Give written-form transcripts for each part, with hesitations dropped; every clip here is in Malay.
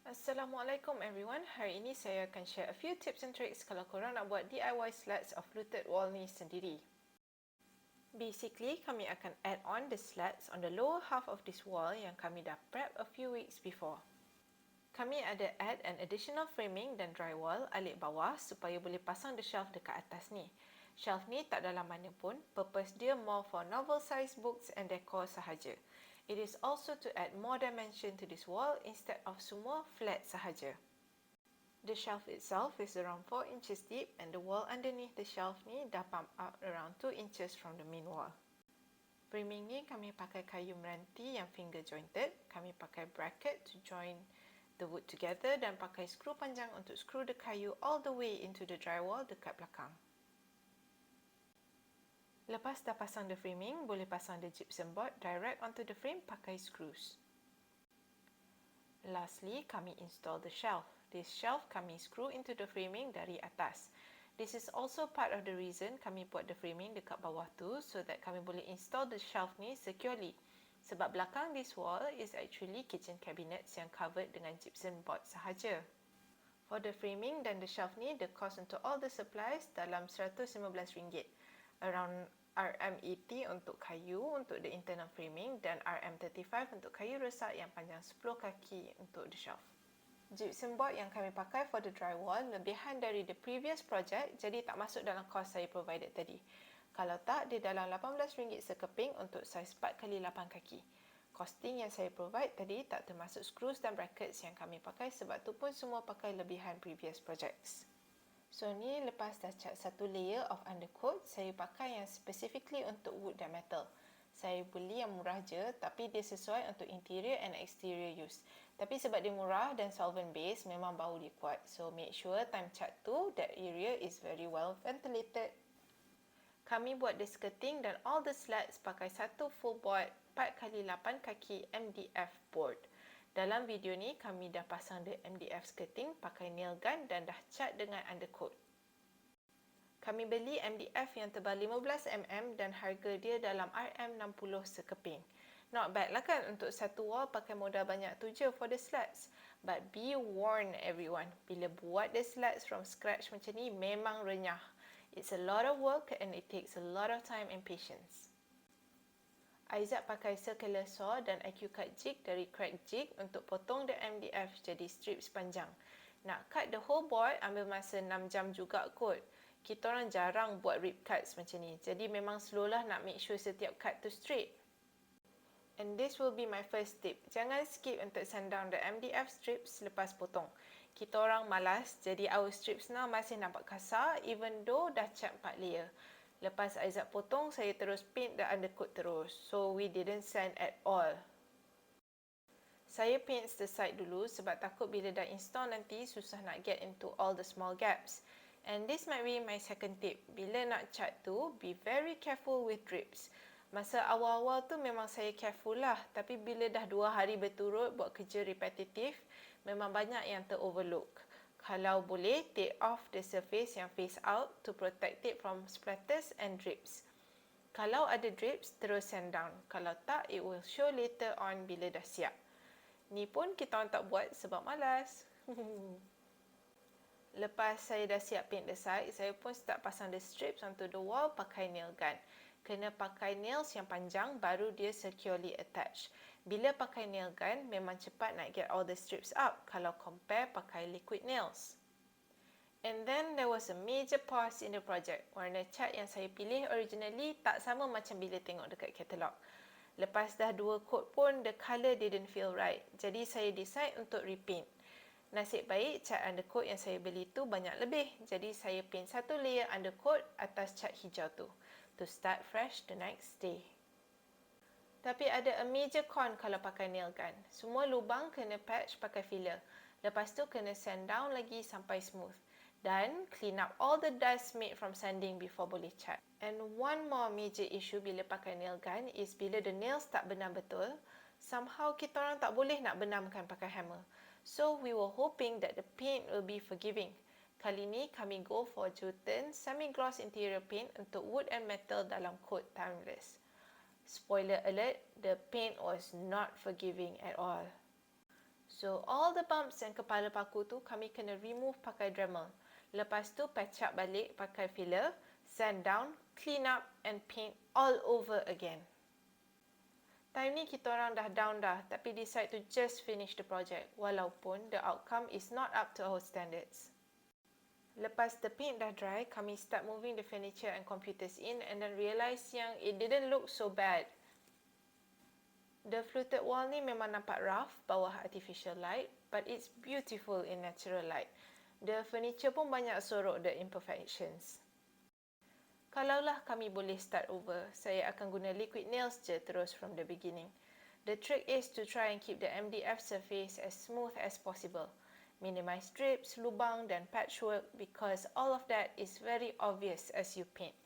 Assalamualaikum everyone. Hari ini saya akan share a few tips and tricks kalau korang nak buat DIY slats of fluted wall ni sendiri. Basically, kami akan add on the slats on the lower half of this wall yang kami dah prep a few weeks before. Kami ada add an additional framing dan drywall alik bawah supaya boleh pasang the shelf dekat atas ni. Shelf ni tak dalam mana pun, purpose dia more for novel size books and decor sahaja. It is also to add more dimension to this wall instead of semua flat sahaja. The shelf itself is around 4 inches deep and the wall underneath the shelf ni dah pump out around 2 inches from the main wall. Framing ni kami pakai kayu meranti yang finger jointed, kami pakai bracket to join the wood together dan pakai skru panjang untuk skru the kayu all the way into the drywall dekat belakang. Lepas dah pasang the framing, boleh pasang the gypsum board direct onto the frame pakai screws. Lastly, kami install the shelf. This shelf kami screw into the framing dari atas. This is also part of the reason kami buat the framing dekat bawah tu so that kami boleh install the shelf ni securely. Sebab belakang this wall is actually kitchen cabinets yang covered dengan gypsum board sahaja. For the framing dan the shelf ni, the cost untuk all the supplies dalam RM115. Around RM80 untuk kayu untuk the internal framing dan RM35 untuk kayu resak yang panjang 10 kaki untuk the shelf. Gypsum board yang kami pakai for the drywall lebihan dari the previous project, jadi tak masuk dalam cost saya provided tadi. Kalau tak, dia dalam RM18 sekeping untuk saiz 4x8 kaki. Costing yang saya provide tadi tak termasuk screws dan brackets yang kami pakai sebab tu pun semua pakai lebihan previous projects. So ni lepas dah cat satu layer of undercoat, saya pakai yang specifically untuk wood dan metal. Saya beli yang murah je, tapi dia sesuai untuk interior and exterior use. Tapi sebab dia murah dan solvent base, memang bau dia kuat. So make sure time cat tu, that area is very well ventilated. Kami buat the skirting dan all the slats pakai satu full board 4x8 kaki MDF board. Dalam video ni, kami dah pasang the MDF skirting pakai nail gun dan dah cat dengan undercoat. Kami beli MDF yang tebal 15mm dan harga dia dalam RM60 sekeping. Not bad lah kan untuk satu wall pakai modal banyak tu je for the slats. But be warned everyone, bila buat the slats from scratch macam ni memang renyah. It's a lot of work and it takes a lot of time and patience. Aizat pakai circular saw dan IQ cut jig dari crack jig untuk potong the MDF jadi strips panjang. Nak cut the whole board ambil masa 6 jam juga kot. Kita orang jarang buat rip cuts macam ni. Jadi memang slow lah nak make sure setiap cut tu straight. And this will be my first tip. Jangan skip untuk sand down the MDF strips lepas potong. Kita orang malas, jadi our strips now masih nampak kasar even though dah cat 4 layer. Lepas Aizat potong, saya terus paint the undercoat terus. So, we didn't sand at all. Saya paint the side dulu sebab takut bila dah install nanti susah nak get into all the small gaps. And this might be my second tip. Bila nak cat tu, be very careful with drips. Masa awal-awal tu memang saya careful lah. Tapi bila dah 2 hari berturut buat kerja repetitif, memang banyak yang ter-overlook. Kalau boleh, take off the surface yang face out to protect it from splatters and drips. Kalau ada drips, terus sand down. Kalau tak, it will show later on bila dah siap. Ni pun kita orang tak buat sebab malas. Lepas saya dah siap paint the side, saya pun start pasang the strips onto the wall pakai nail gun. Kena pakai nails yang panjang baru dia securely attached. Bila pakai nail gun, memang cepat nak get all the strips up kalau compare pakai liquid nails. And then there was a major pause in the project. Warna cat yang saya pilih originally tak sama macam bila tengok dekat katalog. Lepas dah 2 coat pun, the colour didn't feel right. Jadi saya decide untuk repaint. Nasib baik cat undercoat yang saya beli tu banyak lebih. Jadi saya paint satu layer undercoat atas cat hijau tu. To start fresh the next day. Tapi ada a major con kalau pakai nail gun. Semua lubang kena patch pakai filler. Lepas tu kena sand down lagi sampai smooth. Dan clean up all the dust made from sanding before boleh cat. And one more major issue bila pakai nail gun is bila the nails tak benam betul, somehow kita orang tak boleh nak benamkan pakai hammer. So we were hoping that the paint will be forgiving. Kali ni kami go for Jotun semi-gloss interior paint untuk wood and metal dalam coat Timeless. Spoiler alert, the paint was not forgiving at all. So all the bumps and kepala paku tu kami kena remove pakai Dremel. Lepas tu patch up balik pakai filler, sand down, clean up and paint all over again. Time ni kita orang dah down dah tapi decide to just finish the project walaupun the outcome is not up to our standards. Lepas the paint dah dry, kami start moving the furniture and computers in and then realise yang it didn't look so bad. The fluted wall ni memang nampak rough bawah artificial light, but it's beautiful in natural light. The furniture pun banyak sorok the imperfections. Kalaulah kami boleh start over, saya akan guna liquid nails je terus from the beginning. The trick is to try and keep the MDF surface as smooth as possible. Minimize drips, lubang dan patchwork because all of that is very obvious as you paint.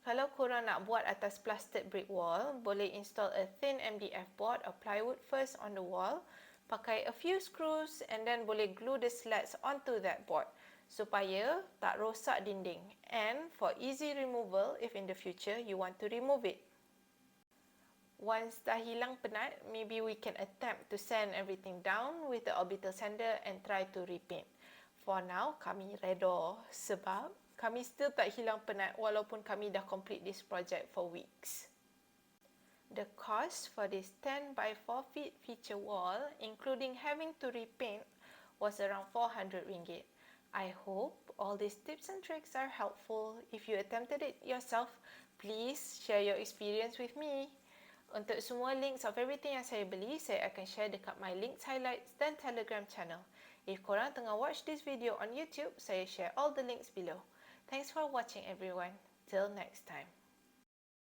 Kalau korang nak buat atas plastered brick wall, boleh install a thin MDF board or plywood first on the wall, pakai a few screws and then boleh glue the slats onto that board supaya tak rosak dinding and for easy removal if in the future you want to remove it. Once dah hilang penat, maybe we can attempt to sand everything down with the orbital sander and try to repaint. For now, kami reda sebab kami still tak hilang penat walaupun kami dah complete this project for weeks. The cost for this 10 by 4 feet feature wall, including having to repaint, was around RM400. I hope all these tips and tricks are helpful. If you attempted it yourself, please share your experience with me. Untuk semua links of everything yang saya beli, saya akan share dekat my links, highlights dan Telegram channel. If korang tengah watch this video on YouTube, saya share all the links below. Thanks for watching everyone. Till next time.